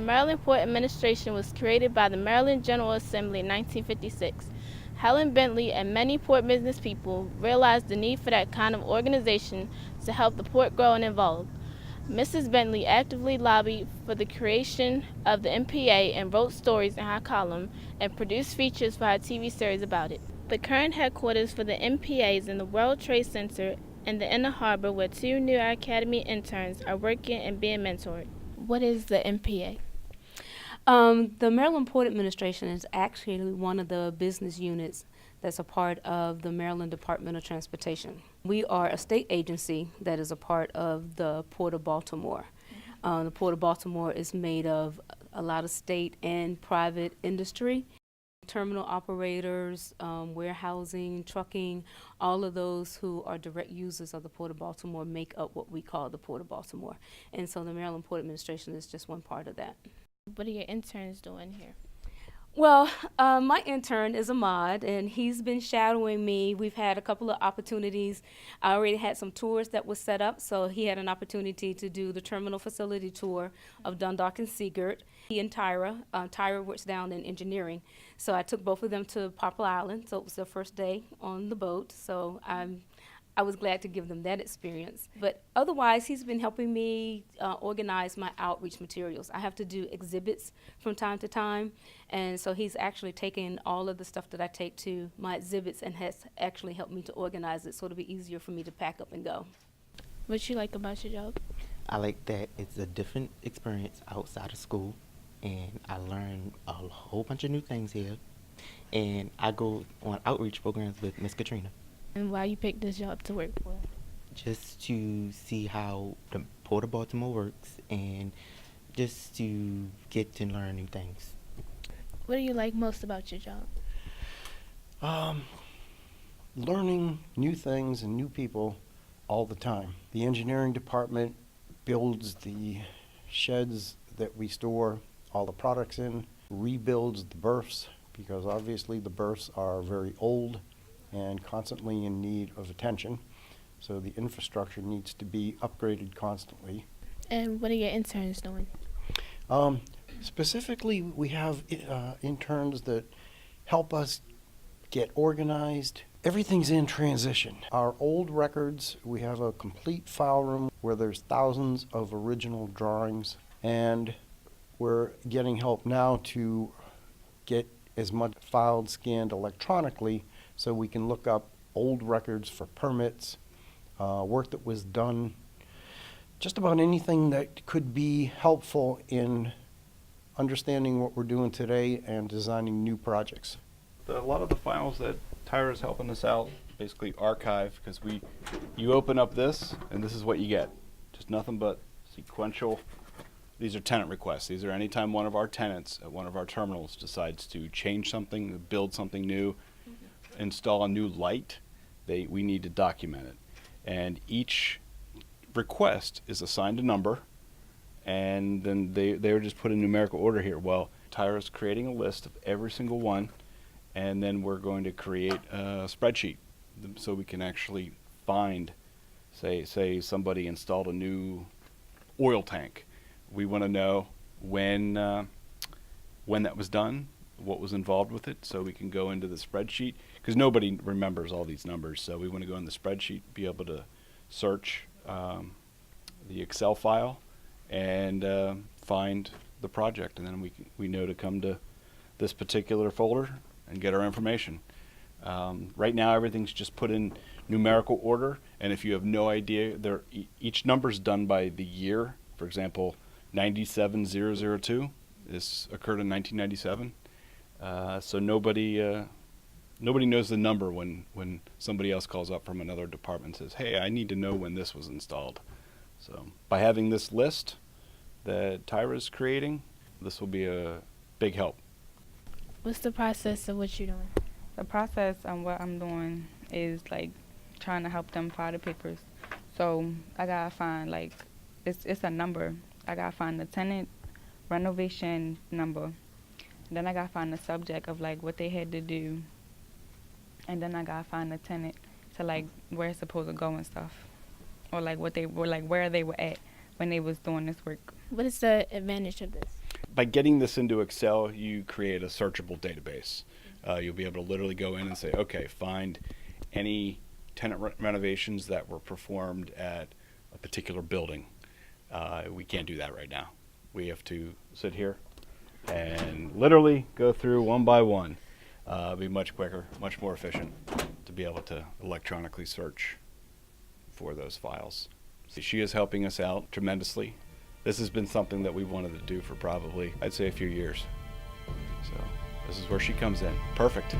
Maryland Port Administration was created by the Maryland General Assembly in 1956. Helen Bentley and many port business people realized the need for that kind of organization to help the port grow and evolve. Mrs. Bentley actively lobbied for the creation of the MPA and wrote stories in her column and produced features for her TV series about it. The current headquarters for the MPA is in the World Trade Center in the Inner Harbor, where 2 new Academy interns are working and being mentored. What is the MPA? The Maryland Port Administration is actually one of the business units that's a part of the Maryland Department of Transportation. We are a state agency that is a part of the Port of Baltimore. The Port of Baltimore is made of a lot of state and private industry. Terminal operators, warehousing, trucking, all of those who are direct users of the Port of Baltimore make up what we call the Port of Baltimore. And so the Maryland Port Administration is just one part of that. What are your interns doing here? Well, my intern is Ahmad, and he's been shadowing me. We've had a couple of opportunities. I already had some tours that were set up, so he had an opportunity to do the terminal facility tour of Dundalk and Seagirt. He and Tyra works down in engineering, so I took both of them to Poplar Island, so it was their first day on the boat, so I was glad to give them that experience. But otherwise, he's been helping me organize my outreach materials. I have to do exhibits from time to time, and so he's actually taken all of the stuff that I take to my exhibits and has actually helped me to organize it so it'll be easier for me to pack up and go. What you like about your job? I like that it's a different experience outside of school, and I learn a whole bunch of new things here. And I go on outreach programs with Miss Katrina. And why you picked this job to work for? Just to see how the Port of Baltimore works and just to get to learn new things. What do you like most about your job? Learning new things and new people all the time. The engineering department builds the sheds that we store all the products in, rebuilds the berths, because obviously the berths are very old and constantly in need of attention. So the infrastructure needs to be upgraded constantly. And what are your interns doing? Specifically, we have interns that help us get organized. Everything's in transition. Our old records, we have a complete file room where there's thousands of original drawings, and we're getting help now to get as much filed, scanned electronically so we can look up old records for permits, work that was done, just about anything that could be helpful in understanding what we're doing today and designing new projects. A lot of the files that Tyra's helping us out basically archive, because you open up this and this is what you get. Just nothing but sequential. These are tenant requests. These are anytime one of our tenants at one of our terminals decides to change something, build something new, install a new light, we need to document it. And each request is assigned a number, and then they're just put in numerical order here. Well, Tyra's creating a list of every single one, and then we're going to create a spreadsheet so we can actually find, say somebody installed a new oil tank. We want to know when that was done, what was involved with it, so we can go into the spreadsheet, because nobody remembers all these numbers. So we want to go in the spreadsheet, be able to search the Excel file and find the project, and then we know to come to this particular folder and get our information. Right now everything's just put in numerical order, and if you have no idea, each number's done by the year. For example, 97002, this occurred in 1997. So nobody knows the number when somebody else calls up from another department and says, hey, I need to know when this was installed. So by having this list that Tyra's creating, this will be a big help. What's the process of what you're doing? The process on what I'm doing is like trying to help them file the papers. So I gotta find, like, it's a number. I gotta find the tenant renovation number. Then I gotta find the subject of like what they had to do. And then I gotta find the tenant to like where it's supposed to go and stuff. Or like what they were, like where they were at when they was doing this work. What is the advantage of this? By getting this into Excel, you create a searchable database. You'll be able to literally go in and say, okay, find any tenant renovations that were performed at a particular building. We can't do that right now. We have to sit here and literally go through one by one. Be much quicker, much more efficient to be able to electronically search for those files. So she is helping us out tremendously. This has been something that we wanted to do for probably, I'd say, a few years. So this is where she comes in. Perfect.